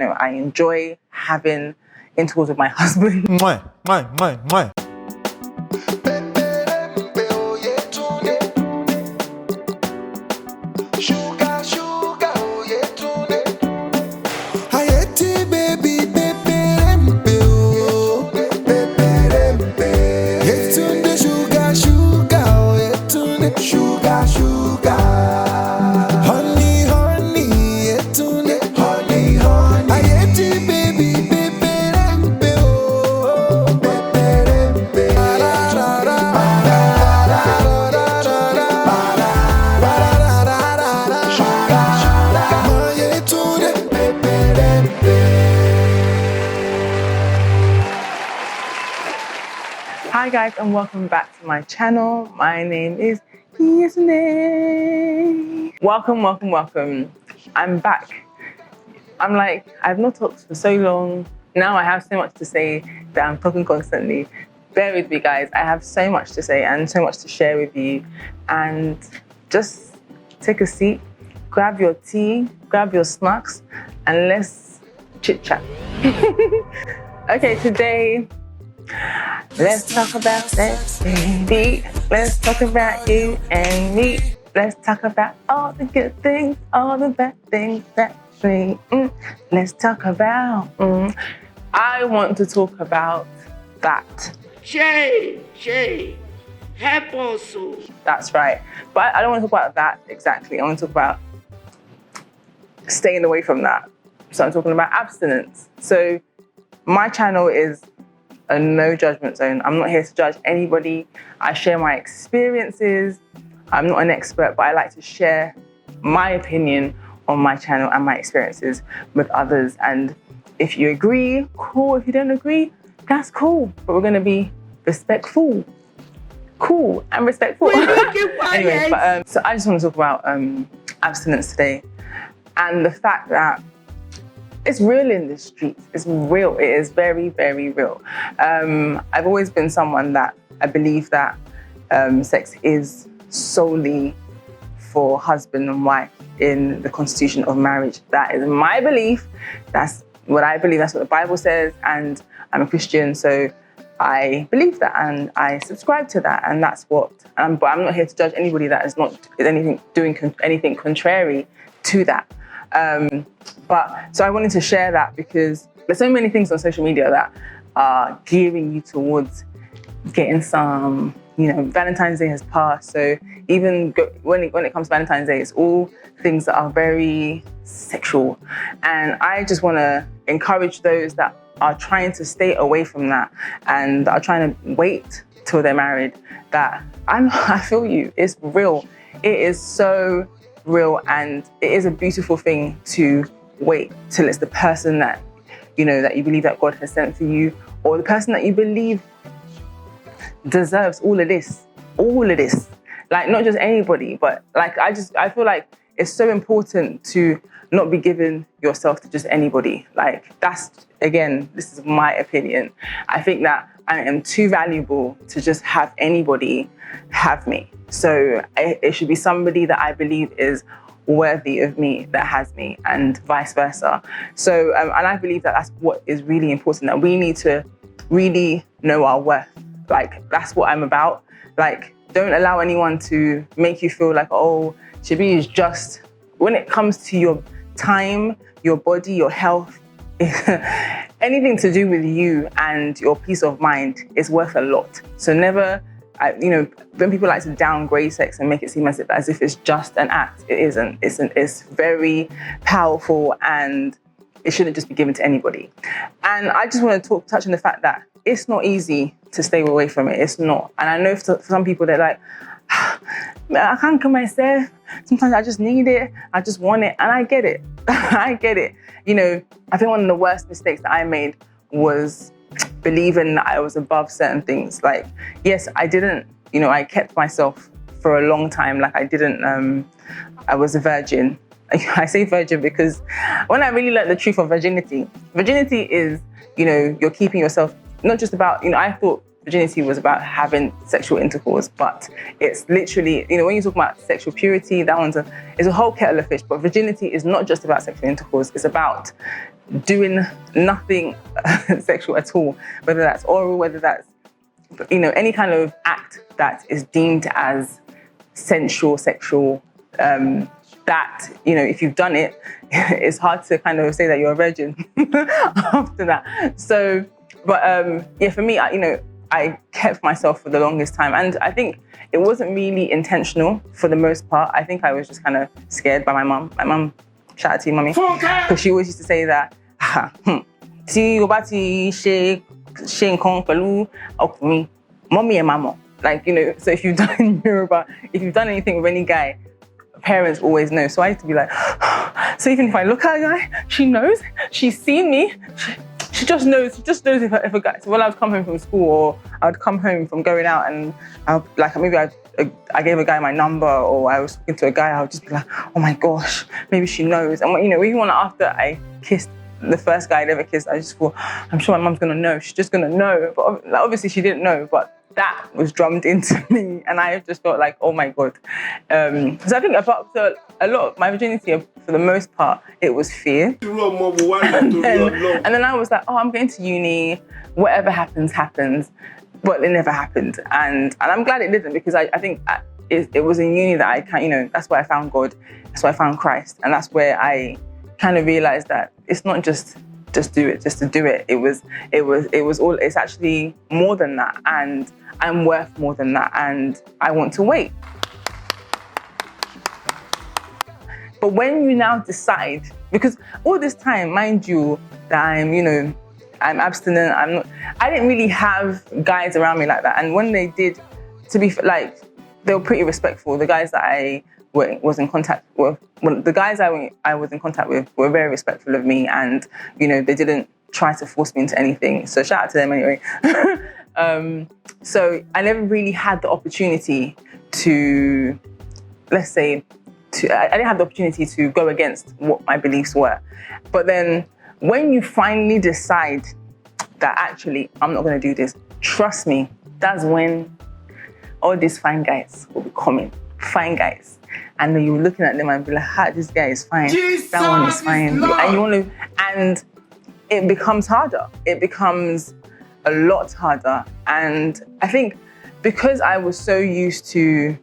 I enjoy having intercourse with my husband. Mwah, mwah, mwah, mwah. Hi guys, and welcome back to my channel. My name is Abstaining. Welcome. I'm back. I've not talked for so long. Now I have so much to say that I'm talking constantly. Bear with me guys, I have so much to say and so much to share with you. And just take a seat, grab your tea, grab your snacks, and let's chit chat. Okay, today, let's talk about sex, baby. Let's talk about you and me. Let's talk about all the good things, all the bad things that we. Let's talk about. I want to talk about that. Shay, help us. That's right. But I don't want to talk about that exactly. I want to talk about staying away from that. So I'm talking about abstinence. So my channel is a no judgment zone. I'm not here to judge anybody. I share my experiences. I'm not an expert, but I like to share my opinion on my channel and my experiences with others. And if you agree, cool. If you don't agree, that's cool. But we're going to be respectful. Cool and respectful. Anyway, so I just want to talk about abstinence today and the fact that it's real in the streets. It's real. It is very, very real. I've always been someone that I believe that sex is solely for husband and wife in the constitution of marriage. That is my belief. That's what I believe. That's what the Bible says. And I'm a Christian, so I believe that and I subscribe to that. And that's what. But I'm not here to judge anybody that is not doing anything contrary to that. So I wanted to share that because there's so many things on social media that are gearing you towards getting some, Valentine's Day has passed. So even when it comes to Valentine's Day, it's all things that are very sexual. And I just want to encourage those that are trying to stay away from that and are trying to wait till they're married, that I feel you, it's real. It is so real, and it is a beautiful thing to wait till it's the person that that you believe that God has sent for you, or the person that you believe deserves all of this, like not just anybody, but like I feel like it's so important to not be giving yourself to just anybody. Like that's, again, this is my opinion. I think that I am too valuable to just have anybody have me. So it should be somebody that I believe is worthy of me, that has me, and vice versa. So, and I believe that that's what is really important, that we need to really know our worth. Like, that's what I'm about. Like, don't allow anyone to make you feel like, oh, Shabi is just, when it comes to your time, your body, your health, anything to do with you and your peace of mind is worth a lot. So never, when people like to downgrade sex and make it seem as if it's just an act, it isn't. It's very powerful, and it shouldn't just be given to anybody. And I just want to touch on the fact that it's not easy to stay away from it. It's not. And I know for some people, they're like, I can't kill myself. Sometimes I just need it. I just want it. And I get it. I get it. I think one of the worst mistakes that I made was believing that I was above certain things. Like, yes, I didn't, I kept myself for a long time. Like I was a virgin. I say virgin because when I really learned the truth of virginity is, you're keeping yourself, not just about, I thought virginity was about having sexual intercourse, but it's literally, when you talk about sexual purity, that one's a whole kettle of fish. But virginity is not just about sexual intercourse. It's about doing nothing sexual at all, whether that's oral, whether that's, any kind of act that is deemed as sensual, sexual, that, if you've done it, it's hard to kind of say that you're a virgin after that. So, but for me, I kept myself for the longest time. And I think it wasn't really intentional for the most part. I think I was just kind of scared by my mum. My mum, shout out to you, mummy. Because she always used to say that, see, you're about to shake mommy and mama. Like, so if you've done in Yoruba, if you've done anything with any guy, parents always know. So I used to be like, so even if I look at a guy, she knows, she's seen me, she just knows. She just knows if a guy. So when I would come home from school, or I would come home from going out, and I gave a guy my number, or I was talking to a guy, I would just be like, oh my gosh, maybe she knows. And even after I kissed the first guy I'd ever kissed, I just thought, I'm sure my mum's gonna know. She's just gonna know. But obviously she didn't know. But that was drummed into me, and I just felt like, oh my God. So I think about a lot of my virginity, for the most part, it was fear. and then I was like, oh, I'm going to uni, whatever happens, happens. But it never happened. And I'm glad it didn't, because I think it was in uni that I that's where I found God, that's where I found Christ. And that's where I kind of realized that it's not just do it, just to do it. It's actually more than that, and I'm worth more than that, and I want to wait. But when you now decide, because all this time, mind you, that I'm abstinent, I didn't really have guys around me like that. And when they did, they were pretty respectful. The guys that I was in contact with, the guys I was in contact with were very respectful of me, and they didn't try to force me into anything. So shout out to them anyway. So I never really had the opportunity to, I didn't have the opportunity to go against what my beliefs were. But then when you finally decide that actually I'm not going to do this, trust me, that's when all these fine guys will be coming. Fine guys. And then you're looking at them and be like, this guy is fine. That one is fine. And it becomes harder. It becomes a lot harder. And I think because I was so used to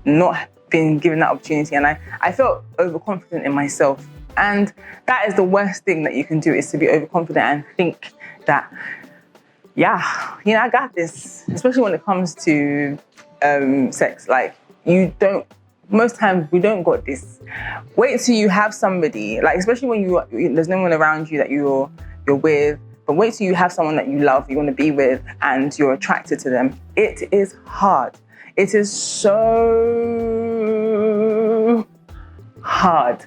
not being given that opportunity, and I felt overconfident in myself. And that is the worst thing that you can do, is to be overconfident and think that, I got this. Especially when it comes to sex. Most times we don't got this. Wait till you have somebody, especially when there's no one around you that you're with, but wait till you have someone that you love, you want to be with, and you're attracted to them. It is hard. It is so hard,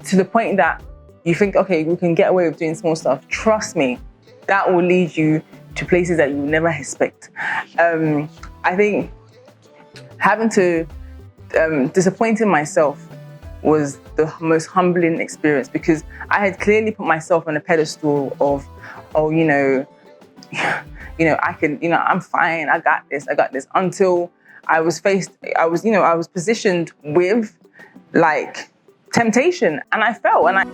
to the point that you think, okay, we can get away with doing small stuff. Trust me, that will lead you to places that you never expect. I think having to disappointing myself was the most humbling experience, because I had clearly put myself on a pedestal of, I can, I'm fine, I got this, until I was positioned with temptation, and I fell, and I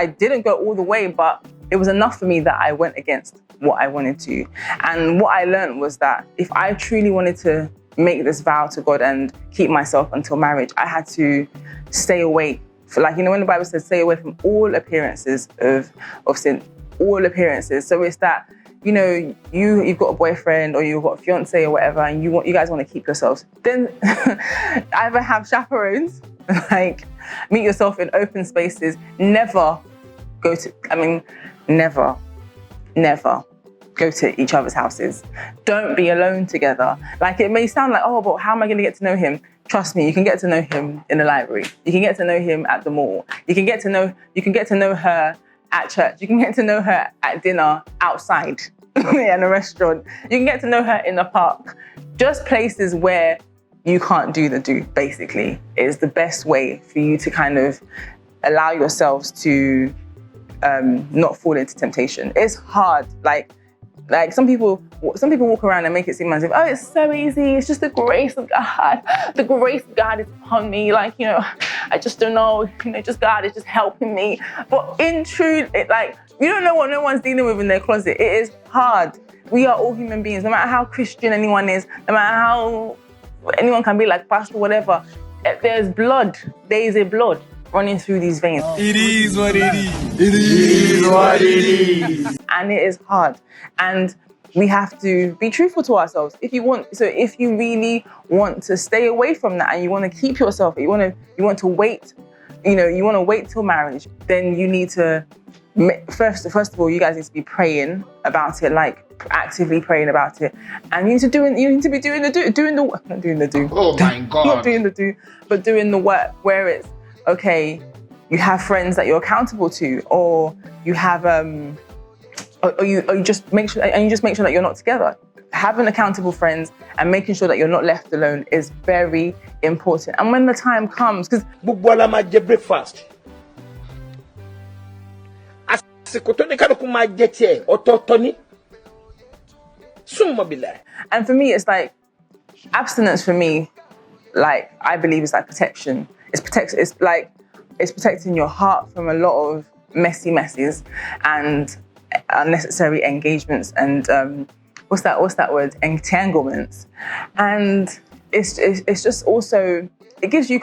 didn't go all the way, but it was enough for me that I went against what I wanted to. And what I learned was that if I truly wanted to make this vow to God and keep myself until marriage, I had to stay away. When the Bible says stay away from all appearances of sin, all appearances. So it's that, you've got a boyfriend or you've got a fiance or whatever, and you guys want to keep yourselves. Then either have chaperones, meet yourself in open spaces. Never go to each other's houses. Don't be alone together. It may sound like, oh, but how am I going to get to know him? Trust me, you can get to know him in the library. You can get to know him at the mall. You can get to know her at church. You can get to know her at dinner outside in a restaurant. You can get to know her in the park. Just places where you can't do the do, basically, is the best way for you to kind of allow yourselves to not fall into temptation. It's hard. Like some people walk around and make it seem as if, oh, it's so easy. It's just the grace of God. The grace of God is upon me. Like, you know, I just don't know, you know, just God is just helping me. But in truth, you don't know what no one's dealing with in their closet. It is hard. We are all human beings, no matter how Christian anyone is, no matter how anyone can be like pastor, whatever. There's blood. There is a blood running through these veins. It is what it is. It is what it is. And it is hard. And we have to be truthful to ourselves. If you really want to stay away from that and you want to keep yourself, you want to wait, you want to wait till marriage, then you need to, first of all, you guys need to be praying about it, like actively praying about it. And you need to be doing the do. Oh my God. Not doing the do, but doing the work where it's, okay, you have friends that you're accountable to, or you have, or you just make sure that you're not together. Having accountable friends and making sure that you're not left alone is very important. And when the time comes, because Bubwala maje breakfast. Asikotoni kanuku maje tie ototoni. Sumobile. and for me, it's like abstinence. For me, like I believe it's like protection. It's protecting your heart from a lot of messes and unnecessary engagements and what's that word? Entanglements. And it's just also, it gives you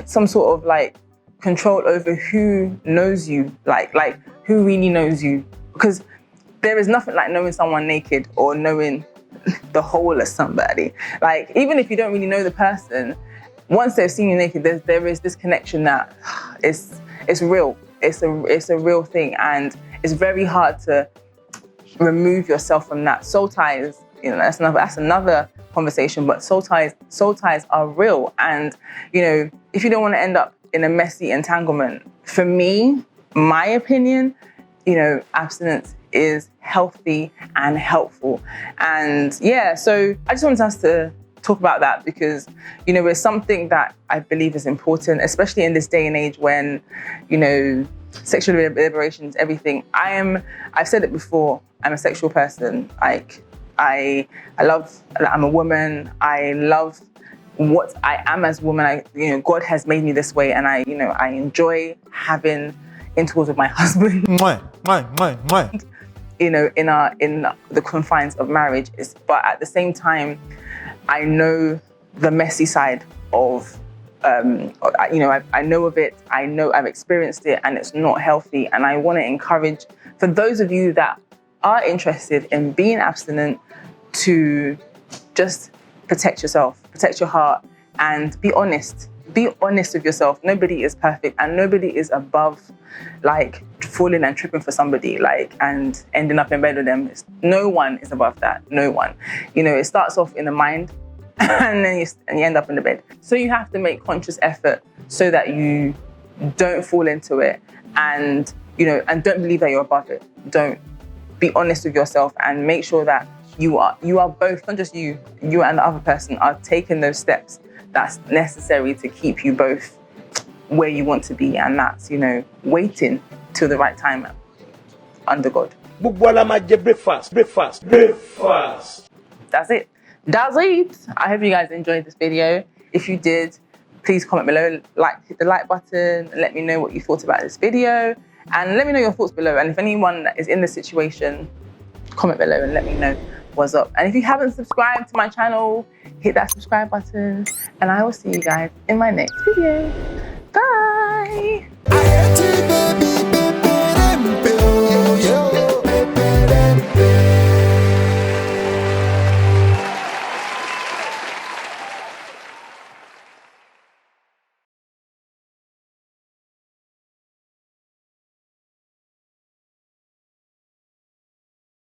some sort of like control over who knows you, like who really knows you. Because there is nothing like knowing someone naked or knowing the whole of somebody. Like even if you don't really know the person, once they've seen you naked, there is this connection that it's real. It's a real thing, and it's very hard to remove yourself from that. Soul ties, that's another conversation. But soul ties are real, and if you don't want to end up in a messy entanglement, for me, my opinion, abstinence is healthy and helpful. And yeah, so I just wanted us to talk about that because, it's something that I believe is important, especially in this day and age when, sexual liberation is everything. I've said it before, I'm a sexual person. Like, I'm a woman. I love what I am as a woman. God has made me this way, and I enjoy having intercourse with my husband. In the confines of marriage, but at the same time, I know the messy side of, I know of it. I know I've experienced it, and it's not healthy. And I want to encourage, for those of you that are interested in being abstinent, to just protect yourself, protect your heart, and be honest. Be honest with yourself. Nobody is perfect, and nobody is above, falling and tripping for somebody, and ending up in bed with them. No one is above that. No one. It starts off in the mind, and then you end up in the bed. So you have to make conscious effort so that you don't fall into it, and and don't believe that you're above it. Don't. Be honest with yourself and make sure that you are both, not just you and the other person, are taking those steps that's necessary to keep you both where you want to be, and that's waiting till the right time under God. Bubwala maje breakfast. That's it. I hope you guys enjoyed this video. If you did, please comment below, hit the like button, and let me know what you thought about this video, and let me know your thoughts below. And if anyone that is in this situation, comment below and let me know what's up. And if you haven't subscribed to my channel, hit that subscribe button, and I will see you guys in my next video.